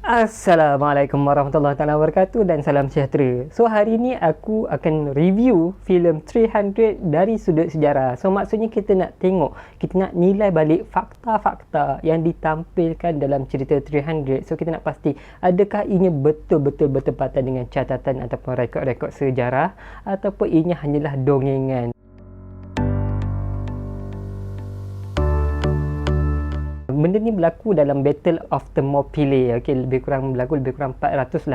Assalamualaikum warahmatullahi taala wabarakatuh dan salam sejahtera. So hari ni aku akan review filem 300 dari sudut sejarah. So maksudnya kita nak tengok, kita nak nilai balik fakta-fakta yang ditampilkan dalam cerita 300. So kita nak pasti adakah ianya betul-betul bertepatan dengan catatan ataupun rekod-rekod sejarah ataupun ianya hanyalah dongengan. Benda ni berlaku dalam Battle of Thermopylae. Lebih kurang 480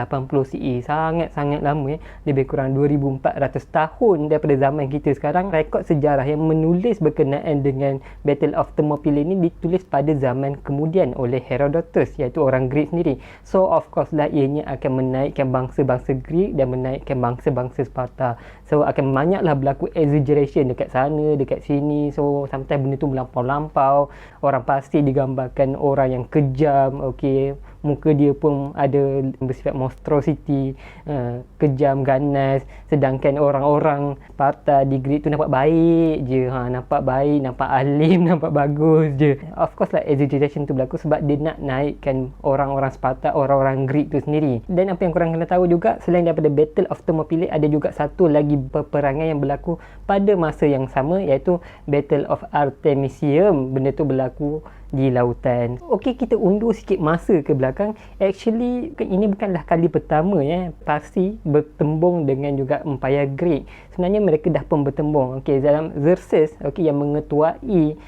CE. Sangat-sangat lama. Lebih kurang 2400 tahun daripada zaman kita sekarang. Rekod sejarah yang menulis berkenaan dengan Battle of Thermopylae ni ditulis pada zaman kemudian oleh Herodotus, iaitu orang Greek sendiri. So of course lah ianya akan menaikkan bangsa-bangsa Greek dan menaikkan bangsa-bangsa Sparta. So akan banyaklah berlaku exaggeration dekat sana, dekat sini. So sometimes benda tu melampau-lampau. Orang pasti digambarkan orang yang kejam, muka dia pun ada bersifat monstrosity, kejam, ganas. Sedangkan orang-orang Sparta di Greek tu nampak baik je, nampak baik, nampak alim, nampak bagus je. Of course lah exaggeration tu berlaku sebab dia nak naikkan orang-orang Sparta, orang-orang Greek tu sendiri. Dan apa yang korang kena tahu juga, selain daripada Battle of Thermopylae, ada juga satu lagi peperangan yang berlaku pada masa yang sama, iaitu Battle of Artemisium. Benda tu berlaku di lautan. Kita undur sikit masa ke belakang. Actually ini bukanlah kali pertama Parsi bertembung dengan juga Empire Greek. Sebenarnya mereka dah pun bertembung. Dalam Xerxes yang mengetuai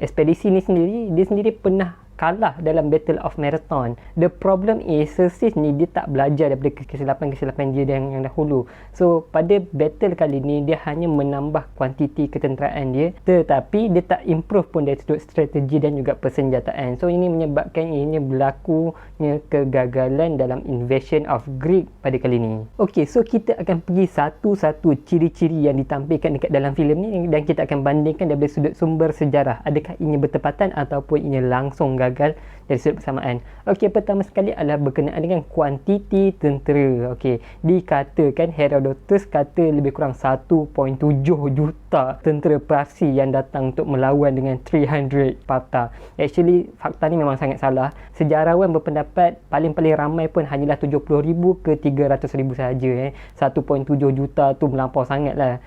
ekspedisi ni sendiri, dia sendiri pernah kalah dalam Battle of Marathon. The problem is Xerxes ni dia tak belajar daripada kesilapan dia yang dahulu. So pada battle kali ni dia hanya menambah kuantiti ketenteraan dia, tetapi dia tak improve pun dari sudut strategi dan juga persenjataan. So ini menyebabkan ianya berlakunya kegagalan dalam invasion of Greek pada kali ni. So kita akan pergi satu-satu ciri-ciri yang ditampilkan dekat dalam filem ni dan kita akan bandingkan daripada sudut sumber sejarah. Adakah ianya bertepatan ataupun ianya langsung gagal dari sudut persamaan. Pertama sekali adalah berkenaan dengan kuantiti tentera. Dikatakan Herodotus kata lebih kurang 1.7 juta tentera Parsi yang datang untuk melawan dengan 300 Sparta. Actually fakta ni memang sangat salah. Sejarawan berpendapat paling-paling ramai pun hanyalah 70,000 ke 300,000 sahaja. 1.7 juta tu melampau sangat lah.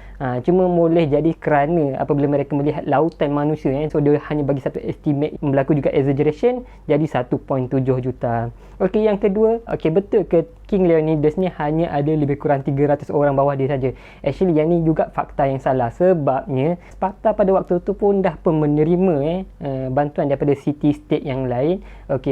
Cuma boleh jadi kerana apabila mereka melihat lautan manusia, so dia hanya bagi satu estimate, berlaku juga exaggeration, jadi 1.7 juta. Yang kedua, betul ke King Leonidas ni hanya ada lebih kurang 300 orang bawah dia saja? Actually yang ni juga fakta yang salah, sebabnya Sparta pada waktu tu pun dah pun menerima bantuan daripada city-state yang lain.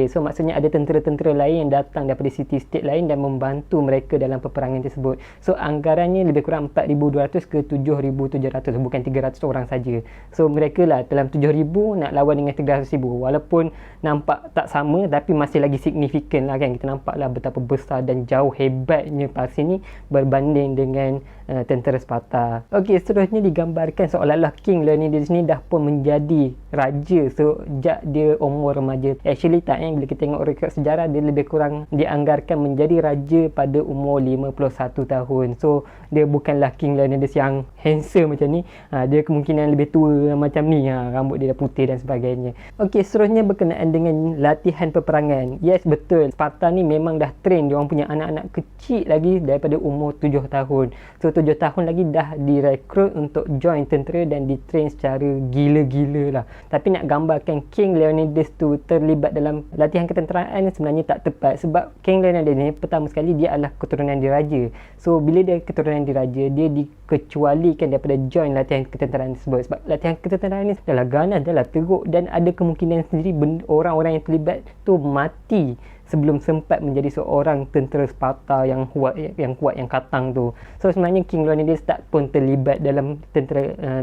So maksudnya ada tentera-tentera lain yang datang daripada city-state lain dan membantu mereka dalam peperangan tersebut. So anggarannya lebih kurang 4,200 ke 7,700, bukan 300 orang saja. So mereka lah dalam 7,000 nak lawan dengan 300,000. Walaupun nampak tak sama, tapi masih lagi signifikan lah kan. Kita nampak lah betapa besar dan jauh hebatnya Parsi ni berbanding dengan tentera Sparta. Seterusnya digambarkan seolah-olah King Leonidas ni dah pun menjadi raja sejak dia umur remaja. Actually tak, bila kita tengok rekod sejarah, dia lebih kurang dianggarkan menjadi raja pada umur 51 tahun. So dia bukanlah King Leonidas yang handsome macam ni. Dia kemungkinan lebih tua macam ni, rambut dia dah putih dan sebagainya. Seterusnya berkenaan dengan latihan peperangan. Yes, betul, Sparta ni memang dah train dia orang punya anak-anak kecil lagi daripada umur 7 tahun. So 7 tahun lagi dah direkrut untuk join tentera dan ditrain secara gila-gila lah. Tapi nak gambarkan King Leonidas tu terlibat dalam latihan ketenteraan sebenarnya tak tepat, sebab King Leonidas ni pertama sekali dia adalah keturunan diraja. So bila dia keturunan diraja, dia dikecualikan daripada join latihan ketenteraan tersebut, sebab latihan ketenteraan ni adalah ganas, adalah teruk dan ada kemungkinan sendiri orang-orang yang terlibat tu mati sebelum sempat menjadi seorang tentera Sparta yang kuat, yang katang tu. So sebenarnya King Leonidas tak pun terlibat dalam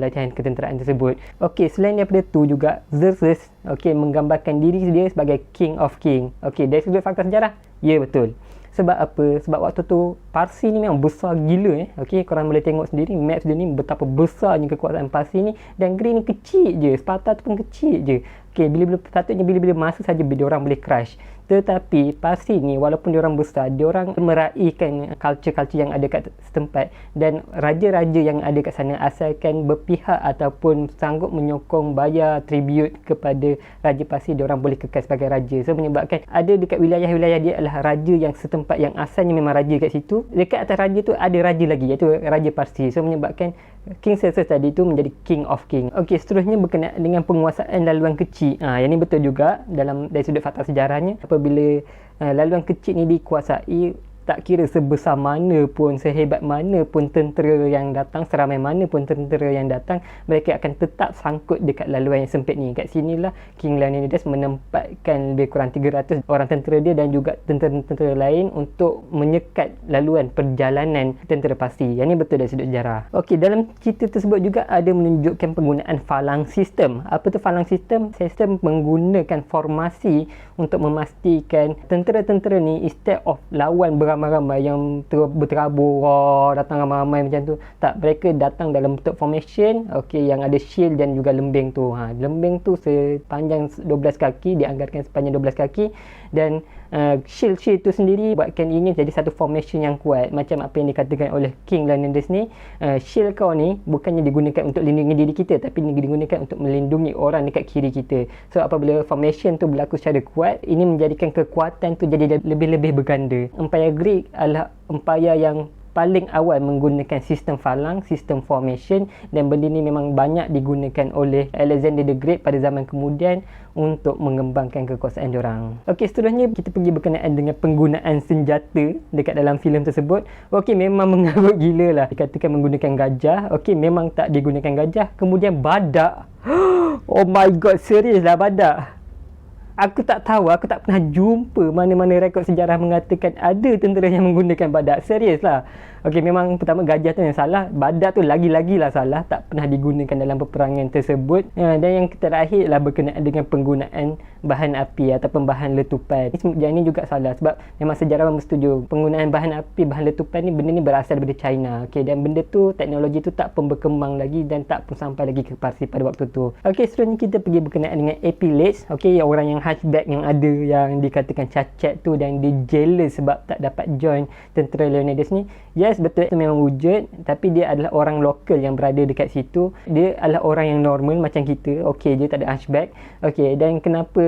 latihan ketenteraan tersebut. Selain daripada tu juga Xerxes menggambarkan diri dia sebagai King of King. Dari sudut fakta sejarah, ya betul. Sebab apa? Sebab waktu tu Parsi ni memang besar gila. Korang boleh tengok sendiri map dia ni betapa besarnya kekuasaan Parsi ni, dan Greek ni kecil je, Sparta tu pun kecil je. Bila-bila patutnya bila-bila masa saja dia orang boleh crash. Tetapi Parsi ni walaupun diorang besar, diorang meraihkan culture-culture yang ada kat setempat, dan raja-raja yang ada kat sana asalkan berpihak ataupun sanggup menyokong bayar tribute kepada Raja Parsi, diorang boleh kekal sebagai raja. So menyebabkan ada dekat wilayah-wilayah dia adalah raja yang setempat yang asalnya memang raja kat situ. Dekat atas raja tu ada raja lagi, iaitu Raja Parsi. So menyebabkan King Xerxes tadi tu menjadi King of King. Okey, seterusnya berkenaan dengan penguasaan laluan kecil. Yang ni betul juga dari sudut fakta sejarahnya. Apabila laluan kecil ni dikuasai, tak kira sebesar mana pun, sehebat mana pun tentera yang datang, seramai mana pun tentera yang datang, mereka akan tetap sangkut dekat laluan yang sempit ni. Kat sinilah King Leonidas menempatkan lebih kurang 300 orang tentera dia dan juga tentera-tentera lain untuk menyekat laluan perjalanan tentera Parsi. Yang ni betul dari sudut sejarah. Okey, dalam cerita tersebut juga ada menunjukkan penggunaan falang sistem. Apa tu falang sistem? Sistem menggunakan formasi untuk memastikan tentera-tentera ni instead of lawan beramai-ramai yang berterabur, datang ramai-ramai macam tu, tak, mereka datang dalam bentuk formation, okey, yang ada shield dan juga lembing tu. Lembing tu sepanjang 12 kaki, dianggarkan sepanjang 12 kaki, dan shield tu sendiri buatkan ini jadi satu formation yang kuat. Macam apa yang dikatakan oleh King Leonidas ni, shield kau ni bukannya digunakan untuk lindungi diri kita, tapi digunakan untuk melindungi orang dekat kiri kita. So apabila formation tu berlaku secara kuat, ini menjadikan kekuatan tu jadi lebih-lebih berganda. Empayar Greek adalah empayar yang paling awal menggunakan sistem falang, sistem formation, dan benda ni memang banyak digunakan oleh Alexander the Great pada zaman kemudian untuk mengembangkan kekuasaan diorang. Okey, seterusnya kita pergi berkenaan dengan penggunaan senjata dekat dalam filem tersebut. Okey, memang mengarut gila lah. Dikatakan menggunakan gajah. Okey, memang tak digunakan gajah. Kemudian badak. Oh my god, serius lah badak. Aku tak tahu, aku tak pernah jumpa mana-mana rekod sejarah mengatakan ada tentera yang menggunakan badak. Serius lah. Okey, memang pertama gajah tu yang salah, badak tu lagi-lagi lah salah, tak pernah digunakan dalam peperangan tersebut. Dan yang terakhir lah berkenaan dengan penggunaan bahan api ataupun bahan letupan. Yang ini juga salah sebab memang sejarawan bersetuju penggunaan bahan api, bahan letupan ni, benda ni berasal daripada China. Okey, dan benda tu, teknologi tu tak pun berkembang lagi dan tak pun sampai lagi ke Parsi pada waktu tu. Okey, seterusnya kita pergi berkenaan dengan epilettes. Okey, orang yang hunchback yang ada, yang dikatakan cacat tu, dan dia jealous sebab tak dapat join tentera Leonidas ni. Yes, betul, itu memang wujud, tapi dia adalah orang lokal yang berada dekat situ. Dia adalah orang yang normal macam kita. Okey, dia tak ada hunchback. Okey, dan kenapa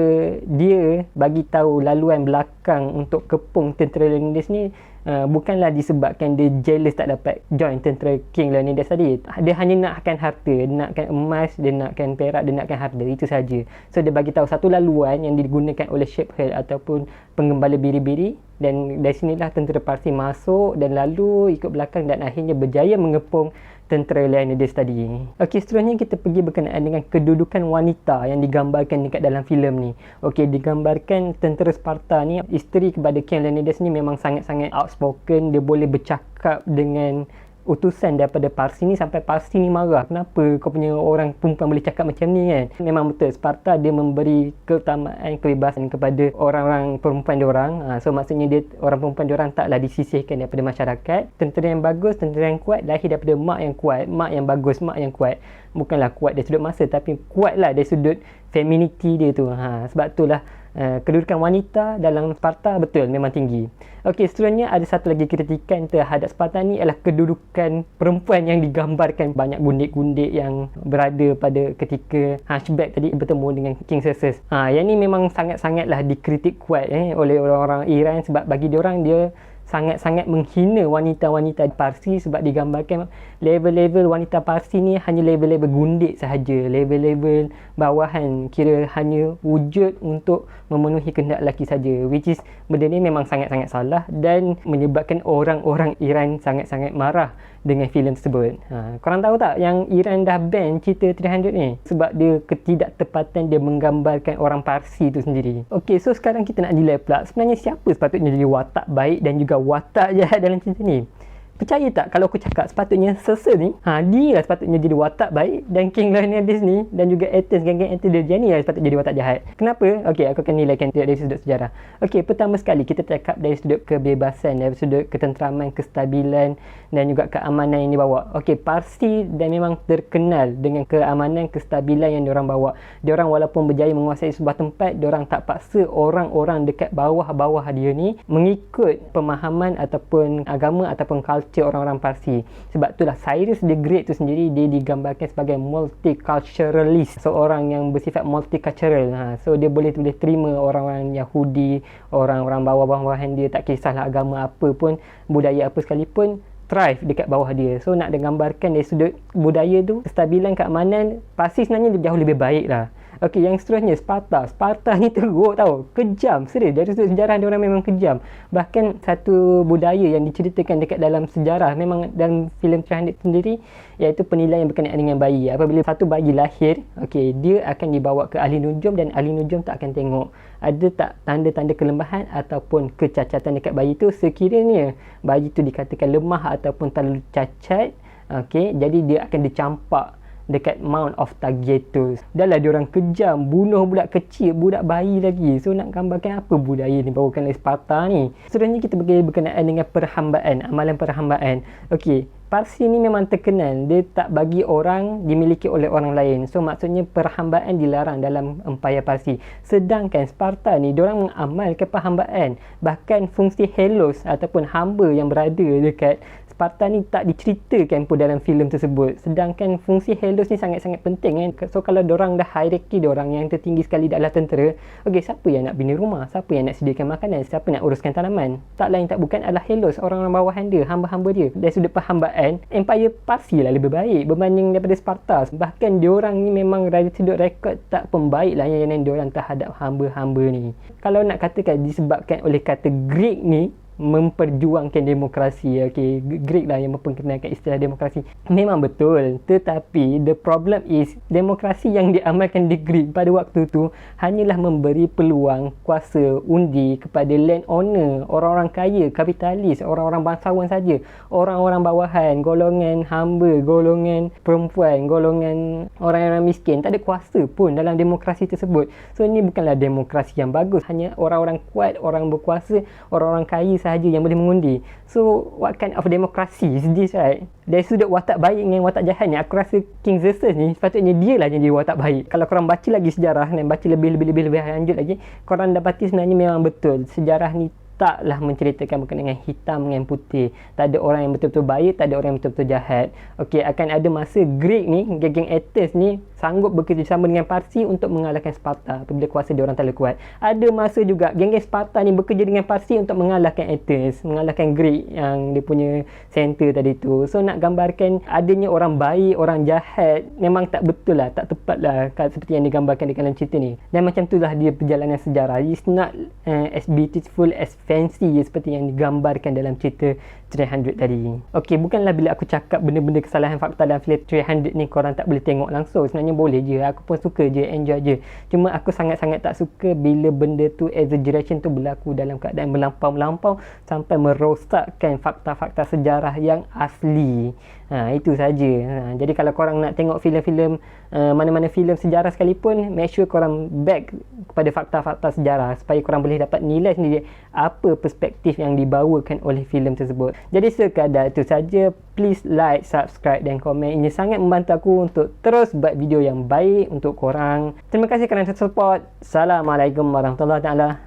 dia bagi tahu laluan belakang untuk kepung tentera Leonidas ni? Bukanlah disebabkan dia jealous tak dapat join tentera King Leonidas tadi. Dia hanya nakkan harta, dia nakkan emas, dia nakkan perak, dia nakkan harta, itu saja. So dia bagi tahu satu laluan yang digunakan oleh Shepherd ataupun penggembala biri-biri, dan dari sinilah tentera Parsi masuk dan lalu ikut belakang dan akhirnya berjaya mengepung tentera Leonidas tadi. Okey, seterusnya kita pergi berkenaan dengan kedudukan wanita yang digambarkan dekat dalam filem ni. Okey, digambarkan tentera Sparta ni, isteri kepada King Leonidas ni memang sangat-sangat outspoken. Dia boleh bercakap dengan utusan daripada Parsi ni sampai Parsi ni marah. Kenapa kau punya orang perempuan boleh cakap macam ni kan? Memang betul, Sparta dia memberi keutamaan, kebebasan kepada orang-orang perempuan diorang. So maksudnya dia, orang perempuan diorang taklah disisihkan daripada masyarakat. Tentera yang bagus, tentera yang kuat lahir daripada mak yang kuat, mak yang bagus, mak yang kuat. Bukanlah kuat dari sudut masa, tapi kuatlah dari sudut femininity dia tu. Sebab itulah kedudukan wanita dalam Sparta betul memang tinggi. Okey, seterusnya ada satu lagi kritikan terhadap Sparta ni ialah kedudukan perempuan yang digambarkan banyak gundik-gundik yang berada pada ketika hunchback tadi bertemu dengan King Xerxes. Yang ni memang sangat-sangatlah dikritik kuat oleh orang-orang Iran sebab bagi diorang dia sangat-sangat menghina wanita-wanita Parsi sebab digambarkan level-level wanita Parsi ni hanya level-level gundik sahaja, level-level bawahan, kira hanya wujud untuk memenuhi kehendak lelaki saja, which is benda ni memang sangat-sangat salah dan menyebabkan orang-orang Iran sangat-sangat marah dengan filem tersebut. Korang tahu tak yang Iran dah ban cerita 300 ni sebab dia ketidaktepatan dia menggambarkan orang Parsi tu sendiri. Okey, so sekarang kita nak nilai pula sebenarnya siapa sepatutnya jadi watak baik dan juga watak jahat dalam cerita ni. Percaya tak kalau aku cakap sepatutnya Cersei ni, dia lah sepatutnya jadi watak baik, dan King Leonidas ni dan juga Athens, geng-geng Athens dia ni lah sepatutnya jadi watak jahat. Kenapa? Okey, aku akan nilaikan dari sudut sejarah. Okey, pertama sekali kita cakap dari sudut kebebasan, dari sudut ketenteraman, kestabilan dan juga keamanan yang dibawa. Okey, Parsi dan memang terkenal dengan keamanan, kestabilan yang diorang bawa. Diorang walaupun berjaya menguasai sebuah tempat, diorang tak paksa orang-orang dekat bawah-bawah dia ni mengikut pemahaman ataupun agama ataupun culture orang-orang Parsi. Sebab itulah Cyrus the Great tu sendiri dia digambarkan sebagai multiculturalist, seorang yang bersifat multicultural. So dia boleh terima orang-orang Yahudi, orang-orang bawah-bawahan dia, tak kisahlah agama apa pun, budaya apa sekalipun, thrive dekat bawah dia. So nak digambarkan dari sudut budaya tu, kestabilan, keamanan, Parsi sebenarnya jauh lebih baik lah. Okey, yang seterusnya Sparta ni teruk tau, kejam, serius. Dari sudut sejarah dia orang memang kejam. Bahkan satu budaya yang diceritakan dekat dalam sejarah, memang dalam filem 300 sendiri, iaitu penilaian berkenaan dengan bayi. Apabila satu bayi lahir, okey, dia akan dibawa ke ahli nujum dan ahli nujum tak akan tengok ada tak tanda-tanda kelembahan ataupun kecacatan dekat bayi tu. Sekiranya bayi tu dikatakan lemah ataupun terlalu cacat, okey, jadi dia akan dicampak dekat Mount of Taygetus. Dah lah diorang kejam, bunuh budak kecil, budak bayi lagi. So nak gambarkan apa budaya ni bawakan oleh Sparta ni. Seterusnya kita pergi berkenaan dengan perhambaan, amalan perhambaan. Okey, Parsi ni memang terkenal, dia tak bagi orang dimiliki oleh orang lain. So maksudnya perhambaan dilarang dalam empayar Parsi. Sedangkan Sparta ni diorang mengamalkan perhambaan. Bahkan fungsi Helos ataupun hamba yang berada dekat Sparta ni tak diceritakan pun dalam filem tersebut. Sedangkan fungsi Helos ni sangat-sangat penting kan. So kalau diorang dah hierarki diorang yang tertinggi sekali adalah tentera, okey, siapa yang nak bina rumah, siapa yang nak sediakan makanan, siapa nak uruskan tanaman? Tak lain tak bukan adalah Helos, orang-orang bawahan dia, hamba-hamba dia. Dari sudut perhambaan, Empire Parsi lah lebih baik berbanding daripada Sparta. Bahkan diorang ni memang dari sudut rekod tak pembaik lah yang diorang terhadap hamba-hamba ni. Kalau nak katakan disebabkan oleh kata Greek ni memperjuangkan demokrasi, okey, Greek lah yang memperkenalkan istilah demokrasi, memang betul. Tetapi the problem is demokrasi yang diamalkan di Greek pada waktu tu hanyalah memberi peluang kuasa undi kepada landowner, orang-orang kaya, kapitalis, orang-orang bangsawan saja. Orang-orang bawahan, golongan hamba, golongan perempuan, golongan orang-orang miskin tak ada kuasa pun dalam demokrasi tersebut. So ini bukanlah demokrasi yang bagus, hanya orang-orang kuat, orang berkuasa, orang-orang kaya sahaja yang boleh mengundi. So what kind of democracy is this, right? Dari sudut watak baik dengan watak jahat ni, aku rasa King Xerxes ni sepatutnya dia lah yang jadi watak baik. Kalau korang baca lagi sejarah dan baca lebih lanjut lagi, korang dapati sebenarnya memang betul sejarah ni taklah menceritakan berkenaan dengan hitam dengan putih. Tak ada orang yang betul-betul baik, tak ada orang yang betul-betul jahat. Okey, akan ada masa Greek ni, geng-geng Athens ni sanggup bekerjasama dengan Parsi untuk mengalahkan Sparta apabila kuasa dia orang terlalu kuat. Ada masa juga geng-geng Sparta ni bekerja dengan Parsi untuk mengalahkan Athens, mengalahkan Greek yang dia punya center tadi tu. So nak gambarkan adanya orang baik, orang jahat memang tak betul lah, tak tepat lah seperti yang digambarkan di dalam cerita ni. Dan macam itulah dia perjalanan sejarah. It's not as beautiful, as fancy seperti yang digambarkan dalam cerita 300 tadi. Okey, bukanlah bila aku cakap benda-benda kesalahan fakta dalam filem 300 ni korang tak boleh tengok langsung. Sebenarnya boleh je, aku pun suka je, enjoy je. Cuma aku sangat-sangat tak suka bila benda tu, exaggeration tu berlaku dalam keadaan melampau-melampau sampai merosakkan fakta-fakta sejarah yang asli. Itu saja. Jadi kalau korang nak tengok filem-filem, mana-mana filem sejarah sekalipun, make sure korang back kepada fakta-fakta sejarah supaya korang boleh dapat nilai sendiri apa perspektif yang dibawakan oleh filem tersebut. Jadi sekadar itu saja. Please like, subscribe dan komen. Ini sangat membantu aku untuk terus buat video yang baik untuk korang. Terima kasih kerana support. Assalamualaikum warahmatullahi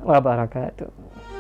wabarakatuh.